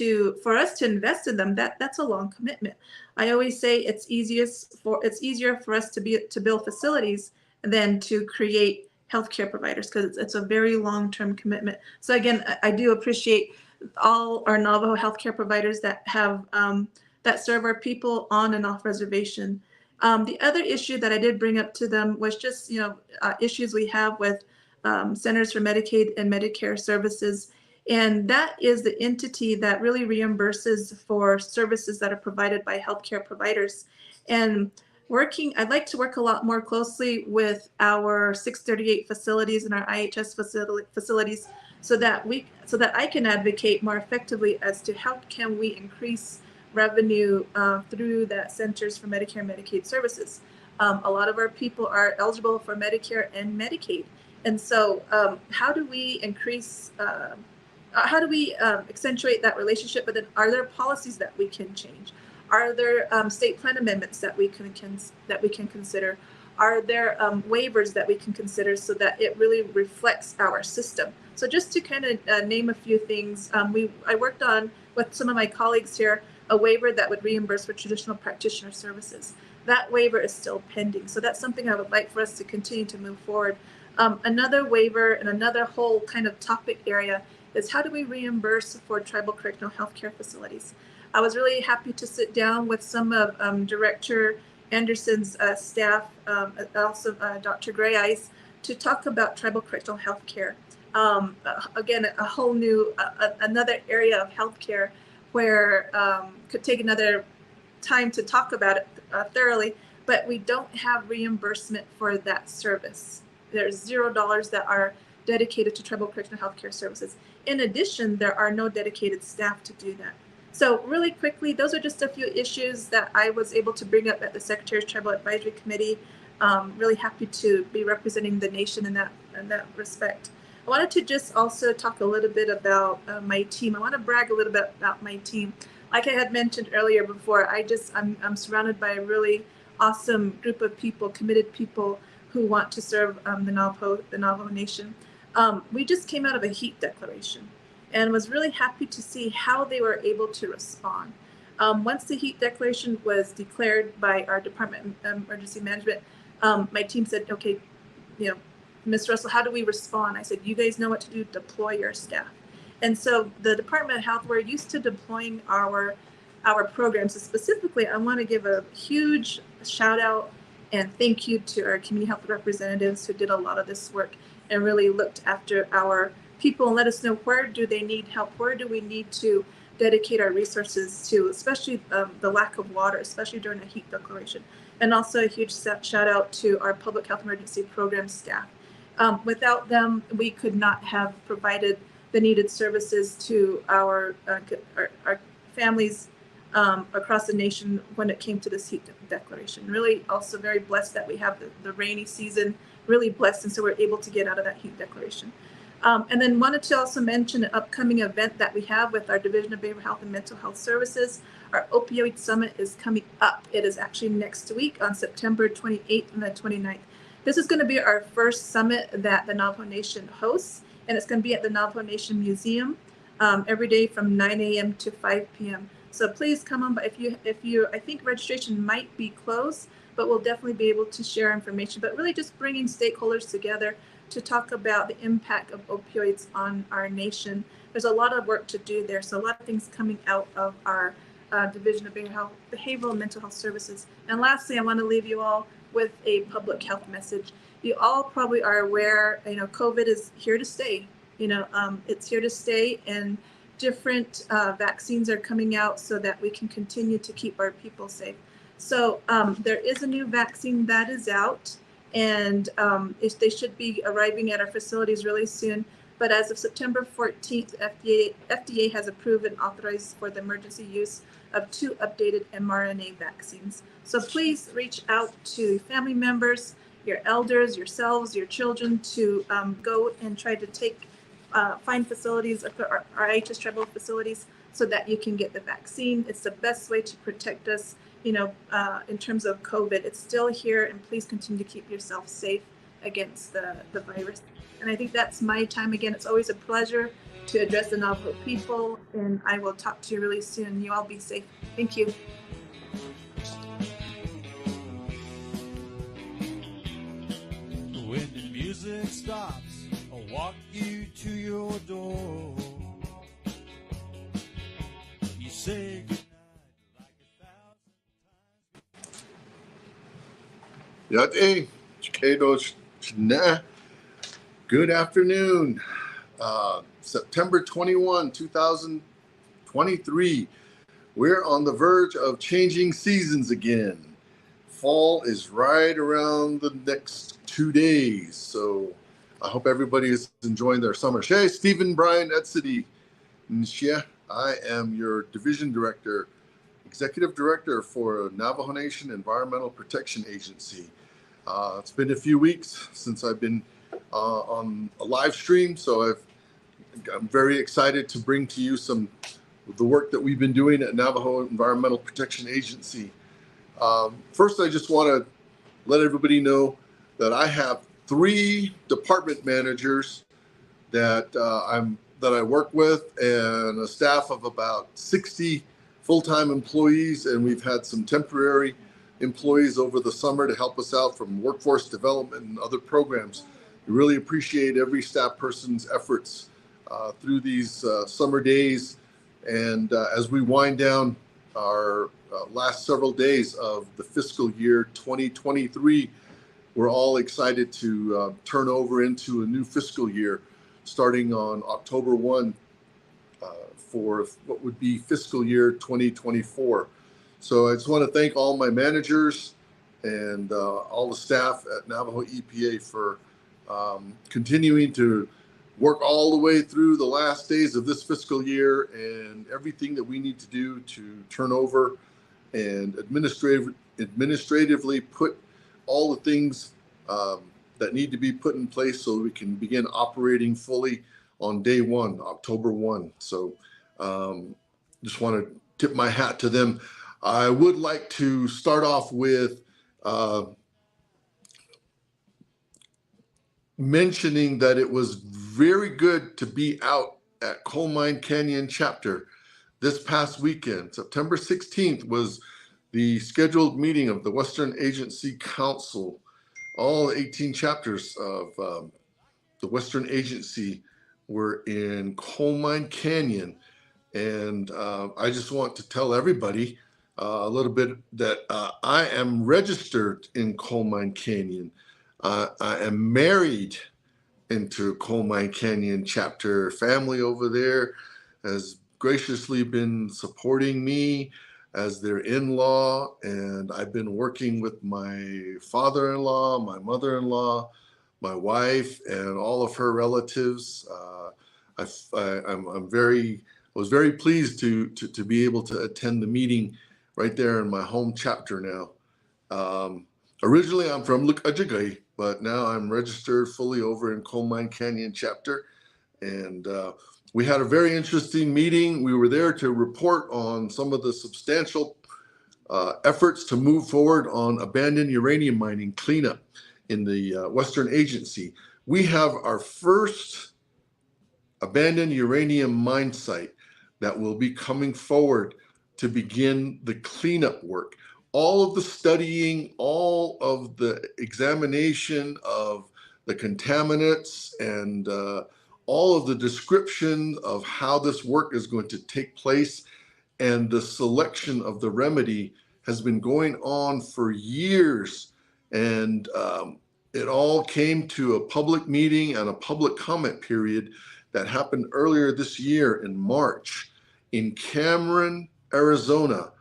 for us to invest in them, that's a long commitment. I always say it's easier for us to build facilities than to create healthcare providers, because it's a very long-term commitment. So again, I do appreciate all our Navajo healthcare providers that have that serve our people on and off reservation. The other issue that I did bring up to them was just issues we have with Centers for Medicaid and Medicare Services, and that is the entity that really reimburses for services that are provided by healthcare providers. And I'd like to work a lot more closely with our 638 facilities and our IHS facilities so that I can advocate more effectively as to how can we increase revenue through that Centers for Medicare and Medicaid Services. A lot of our people are eligible for Medicare and Medicaid. And so how do we accentuate that relationship? But then are there policies that we can change? Are there state plan amendments that we can consider? Are there waivers that we can consider so that it really reflects our system? So just to kind of name a few things, I worked on with some of my colleagues here a waiver that would reimburse for traditional practitioner services. That waiver is still pending. So that's something I would like for us to continue to move forward. Another waiver and another whole kind of topic area is how do we reimburse for tribal correctional healthcare facilities? I was really happy to sit down with some of Director Anderson's staff, also Dr. Gray Eyes, to talk about tribal correctional healthcare. Again, a whole new, another area of healthcare where could take another time to talk about it thoroughly, but we don't have reimbursement for that service. There's $0 that are dedicated to tribal correctional healthcare services. In addition, there are no dedicated staff to do that. So really quickly, those are just a few issues that I was able to bring up at the Secretary's Tribal Advisory Committee. Really happy to be representing the nation in that respect. I wanted to just also talk a little bit about my team. I want to brag a little bit about my team. Like I had mentioned earlier before, I'm surrounded by a really awesome group of people, committed people who want to serve the Navajo Nation. We just came out of a heat declaration and was really happy to see how they were able to respond. Once the heat declaration was declared by our Department of Emergency Management, my team said, okay, Ms. Russell, how do we respond? I said, you guys know what to do, deploy your staff. And so the Department of Health, we're used to deploying our programs. So specifically, I want to give a huge shout out and thank you to our community health representatives who did a lot of this work and really looked after our people and let us know where do they need help, where do we need to dedicate our resources to, especially the lack of water, especially during a heat declaration. And also a huge shout out to our public health emergency program staff. Without them, we could not have provided the needed services to our families across the nation when it came to this heat declaration. Really also very blessed that we have the rainy season, really blessed, and so we're able to get out of that heat declaration. And then wanted to also mention an upcoming event that we have with our Division of Behavioral Health and Mental Health Services. Our Opioid Summit is coming up. It is actually next week on September 28th and the 29th. This is going to be our first summit that the Navajo Nation hosts, and it's going to be at the Navajo Nation Museum every day from 9 a.m. to 5 p.m. So please come on. But if you, I think registration might be closed, but we'll definitely be able to share information. But really, just bringing stakeholders together to talk about the impact of opioids on our nation. There's a lot of work to do there. So a lot of things coming out of our Division of Behavioral and Mental Health Services. And lastly, I want to leave you all with a public health message. You all probably are aware, COVID is here to stay. It's here to stay, and different vaccines are coming out so that we can continue to keep our people safe. So there is a new vaccine that is out, and they should be arriving at our facilities really soon. But as of September 14th, FDA has approved and authorized for the emergency use of 2 updated mRNA vaccines. So please reach out to family members, your elders, yourselves, your children to go and try to find facilities, our IHS tribal facilities, so that you can get the vaccine. It's the best way to protect us, in terms of COVID. It's still here, and please continue to keep yourself safe against the virus. And I think that's my time again. It's always a pleasure to address the Navajo people, and I will talk to you really soon. You all be safe. Thank you. When the music stops, I'll walk you to your door. You say goodnight like 1,000 times. Yate, Chikedo Chna. Good afternoon. September 21, 2023. We're on the verge of changing seasons again. Fall is right around the next 2 days. So I hope everybody is enjoying their summer. She, Stephen Brian Etsity. I am your Division Director, Executive Director for Navajo Nation Environmental Protection Agency. It's been a few weeks since I've been on a live stream, so I'm very excited to bring to you some of the work that we've been doing at Navajo Environmental Protection Agency. First, I just want to let everybody know that I have 3 department managers that I work with, and a staff of about 60 full-time employees, and we've had some temporary employees over the summer to help us out from workforce development and other programs. We really appreciate every staff person's efforts through these summer days, and as we wind down our last several days of the fiscal year 2023, we're all excited to turn over into a new fiscal year starting on October 1 for what would be fiscal year 2024. So I just want to thank all my managers and all the staff at Navajo EPA for continuing to work all the way through the last days of this fiscal year, and everything that we need to do to turn over and administratively put all the things that need to be put in place so we can begin operating fully on day 1, October 1. So just want to tip my hat to them. I would like to start off with mentioning that it was very good to be out at Coal Mine Canyon chapter this past weekend. September 16th was the scheduled meeting of the Western Agency Council. All 18 chapters of the Western Agency were in Coal Mine Canyon. And I just want to tell everybody a little bit that I am registered in Coal Mine Canyon. I am married into Coal Mine Canyon chapter. Family over there has graciously been supporting me as their in-law, and I've been working with my father-in-law, my mother-in-law, my wife, and all of her relatives. I was very pleased to be able to attend the meeting right there in my home chapter now. Originally, I'm from Lukajigai, but now I'm registered fully over in Coal Mine Canyon chapter. And we had a very interesting meeting. We were there to report on some of the substantial efforts to move forward on abandoned uranium mining cleanup. in the Western Agency, we have our first abandoned uranium mine site that will be coming forward to begin the cleanup work. All of the studying, all of the examination of the contaminants, and all of the description of how this work is going to take place, and the selection of the remedy has been going on for years. And it all came to a public meeting and a public comment period that happened earlier this year in March in Cameron, Arizona,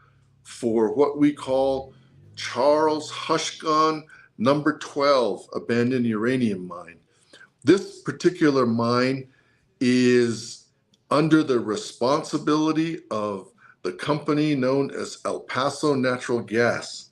for what we call Charles Hushgon number 12 abandoned uranium mine. This particular mine is under the responsibility of the company known as El Paso Natural Gas.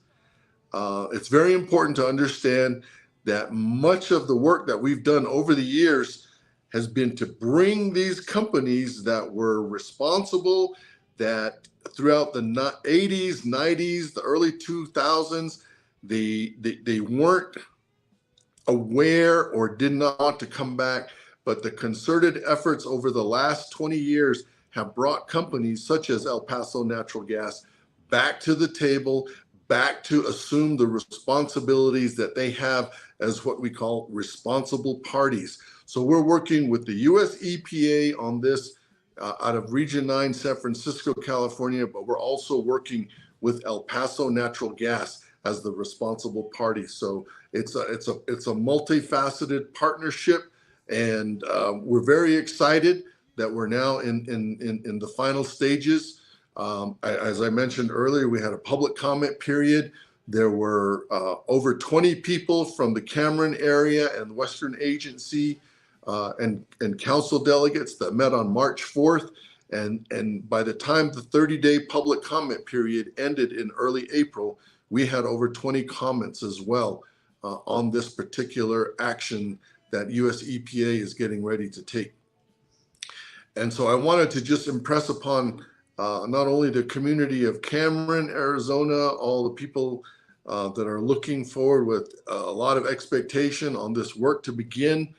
It's very important to understand that much of the work that we've done over the years has been to bring these companies that were responsible, that throughout the 80s, 90s, the early 2000s, they weren't aware or did not want to come back, but the concerted efforts over the last 20 years have brought companies such as El Paso Natural Gas back to the table, back to assume the responsibilities that they have as what we call responsible parties. So we're working with the US EPA on this out of Region 9, San Francisco, California, but we're also working with El Paso Natural Gas as the responsible party. So it's a multifaceted partnership, and we're very excited that we're now in the final stages. As I mentioned earlier, we had a public comment period. There were over 20 people from the Cameron area and Western Agency and council delegates that met on March 4th. And by the time the 30-day public comment period ended in early April, we had over 20 comments as well on this particular action that US EPA is getting ready to take. And so I wanted to just impress upon not only the community of Cameron, Arizona, all the people that are looking forward with a lot of expectation on this work to begin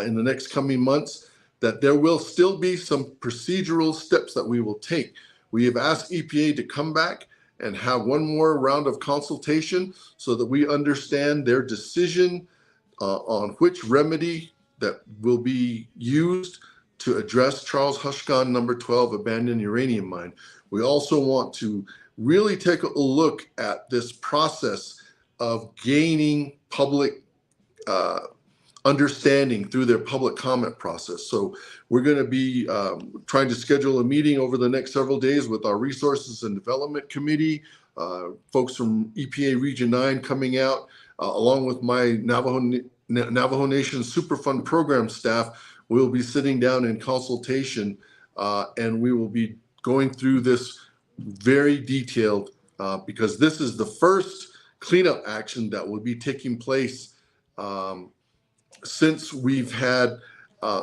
in the next coming months, that there will still be some procedural steps that we will take. We have asked EPA to come back and have one more round of consultation so that we understand their decision on which remedy that will be used to address Charles Hushgon number 12 abandoned uranium mine. We also want to really take a look at this process of gaining public understanding through their public comment process. So we're going to be trying to schedule a meeting over the next several days with our Resources and Development Committee, folks from EPA Region 9 coming out, along with my Navajo Nation Superfund program staff. We'll be sitting down in consultation and we will be going through this very detailed because this is the first cleanup action that will be taking place since we've had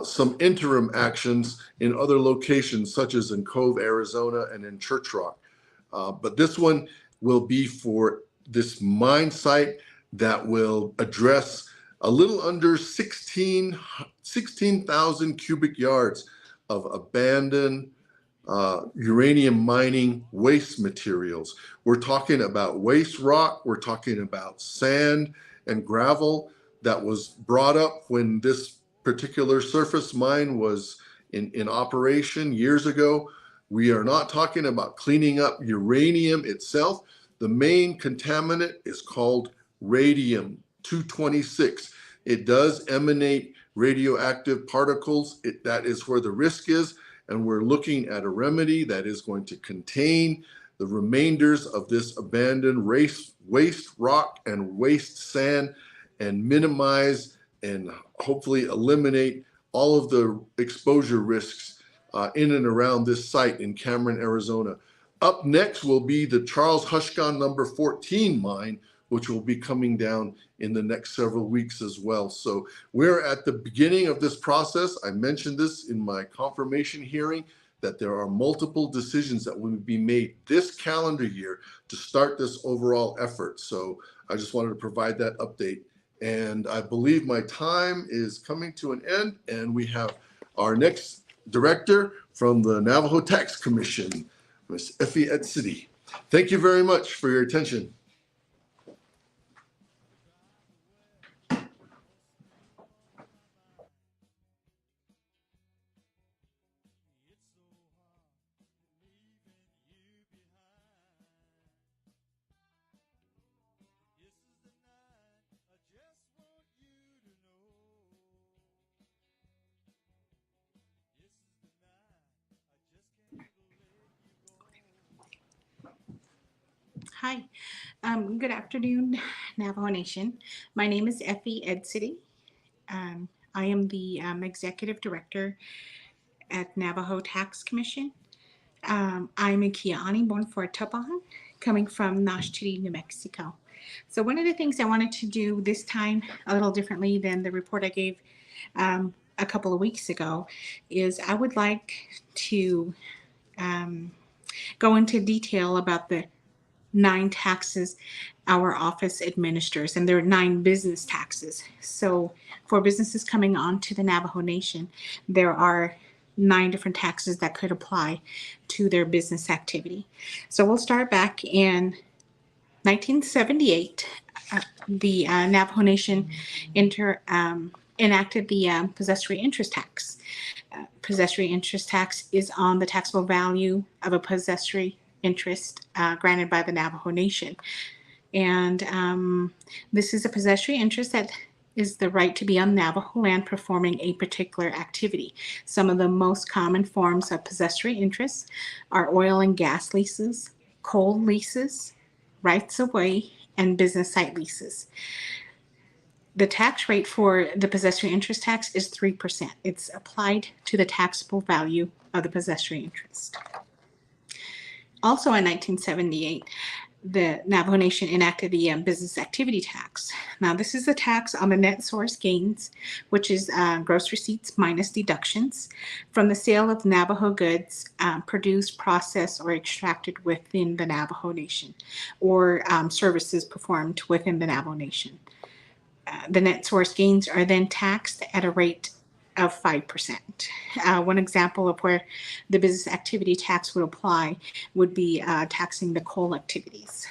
some interim actions in other locations, such as in Cove, Arizona, and in Church Rock. But this one will be for this mine site that will address a little under 16,000 cubic yards of abandoned uranium mining waste materials. We're talking about waste rock, we're talking about sand and gravel that was brought up when this particular surface mine was in operation years ago. We are not talking about cleaning up uranium itself. The main contaminant is called radium-226. It does emanate radioactive particles. That is where the risk is. And we're looking at a remedy that is going to contain the remainders of this abandoned waste rock and waste sand and minimize and hopefully eliminate all of the exposure risks in and around this site in Cameron, Arizona. Up next will be the Charles Hushgon number 14 mine, which will be coming down in the next several weeks as well. So we're at the beginning of this process. I mentioned this in my confirmation hearing, that there are multiple decisions that will be made this calendar year to start this overall effort. So I just wanted to provide that update. And I believe my time is coming to an end, and we have our next director from the Navajo Tax Commission, Ms. Effie Edsity. Thank you very much for your attention. Hi, good afternoon, Navajo Nation. My name is Effie Edsity. I am the Executive Director at Navajo Tax Commission. I'm a Kiani born for Tapahan, coming from Nashville, New Mexico. So one of the things I wanted to do this time, a little differently than the report I gave a couple of weeks ago, is I would like to go into detail about the 9 taxes our office administers, and there are 9 business taxes. So for businesses coming on to the Navajo Nation, there are 9 different taxes that could apply to their business activity. So we'll start back in 1978. The Navajo Nation enacted the possessory interest tax. Possessory interest tax is on the taxable value of a possessory interest granted by the Navajo Nation. And this is a possessory interest that is the right to be on Navajo land performing a particular activity. Some of the most common forms of possessory interest are oil and gas leases, coal leases, rights of way, and business site leases. The tax rate for the possessory interest tax is 3%. It's applied to the taxable value of the possessory interest. Also in 1978, the Navajo Nation enacted the business activity tax. Now, this is a tax on the net source gains, which is gross receipts minus deductions from the sale of Navajo goods produced, processed, or extracted within the Navajo Nation, or services performed within the Navajo Nation. The net source gains are then taxed at a rate of 5%. One example of where the business activity tax would apply would be taxing the coal activities.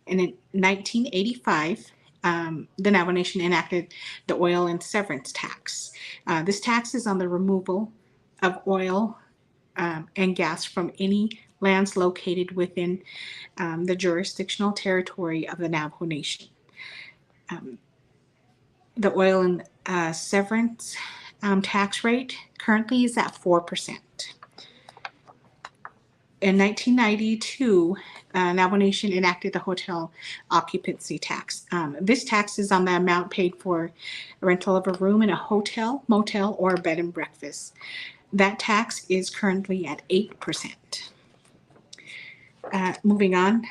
And in 1985, the Navajo Nation enacted the oil and severance tax. This tax is on the removal of oil and gas from any lands located within the jurisdictional territory of the Navajo Nation. The oil and severance tax rate currently is at 4%. In 1992, Navajo Nation enacted the hotel occupancy tax. This tax is on the amount paid for rental of a room in a hotel, motel, or bed and breakfast. That tax is currently at 8%. Moving on.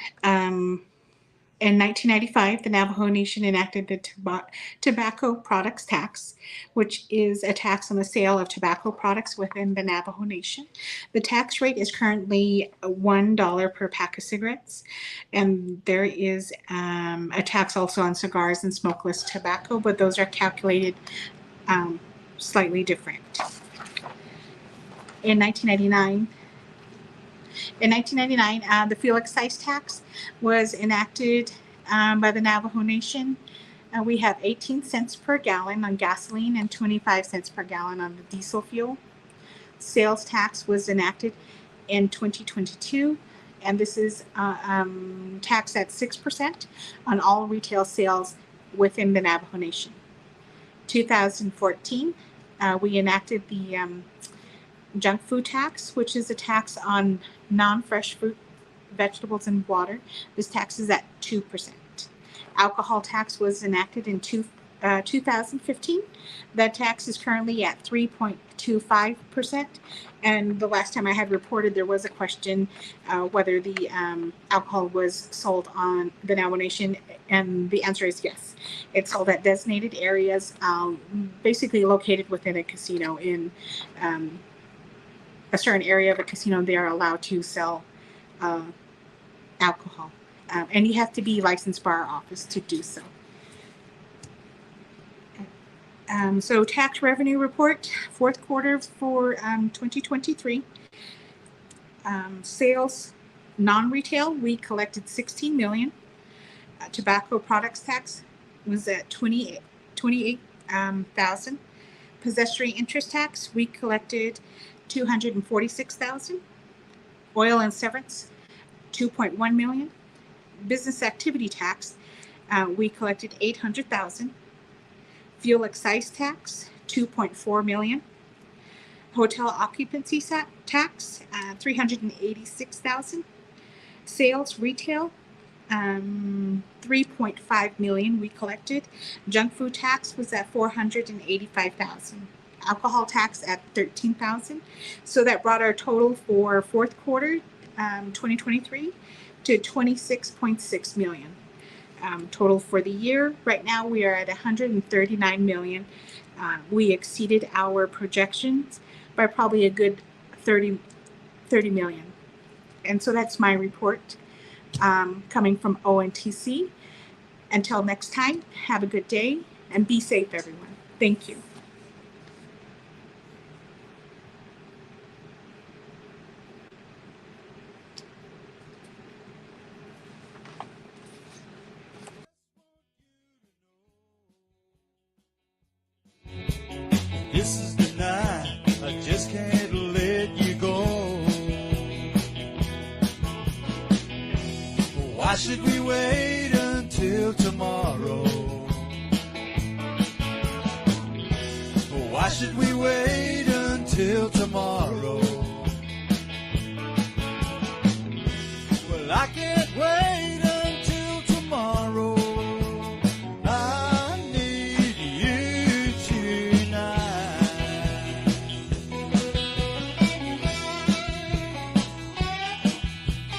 In 1995, the Navajo Nation enacted the tobacco products tax, which is a tax on the sale of tobacco products within the Navajo Nation. The tax rate is currently $1 per pack of cigarettes, and there is a tax also on cigars and smokeless tobacco, but those are calculated slightly different. In 1999, the fuel excise tax was enacted by the Navajo Nation. We have 18 cents per gallon on gasoline and 25 cents per gallon on the diesel fuel. Sales tax was enacted in 2022, and this is taxed at 6% on all retail sales within the Navajo Nation. 2014, we enacted the junk food tax, which is a tax on non-fresh fruit, vegetables, and water. This tax is at 2%. Alcohol tax was enacted in 2015. That tax is currently at 3.25%. And the last time I had reported, there was a question whether the alcohol was sold on the Navajo Nation, and the answer is yes. It's sold at designated areas, basically located within a casino. In a certain area of a casino, they are allowed to sell alcohol. And you have to be licensed by our office to do so. So tax revenue report, fourth quarter for 2023. Sales, non-retail, we collected $16 million. Tobacco products tax was at $28,000. Possessory interest tax, we collected $246,000. Oil and severance, $2.1 million. Business activity tax, we collected $800,000. Fuel excise tax, $2.4 million. Hotel occupancy tax, $386,000. Sales retail, $3.5 million we collected. Junk food tax was at $485,000. Alcohol tax at $13,000. So that brought our total for fourth quarter 2023 to $26.6 million. Total for the year, right now we are at $139 million. We exceeded our projections by probably a good 30 million. And so that's my report coming from ONTC. Until next time, have a good day and be safe, everyone. Thank you. This is the night, I just can't let you go. Why should we wait until tomorrow? Why should we wait until tomorrow?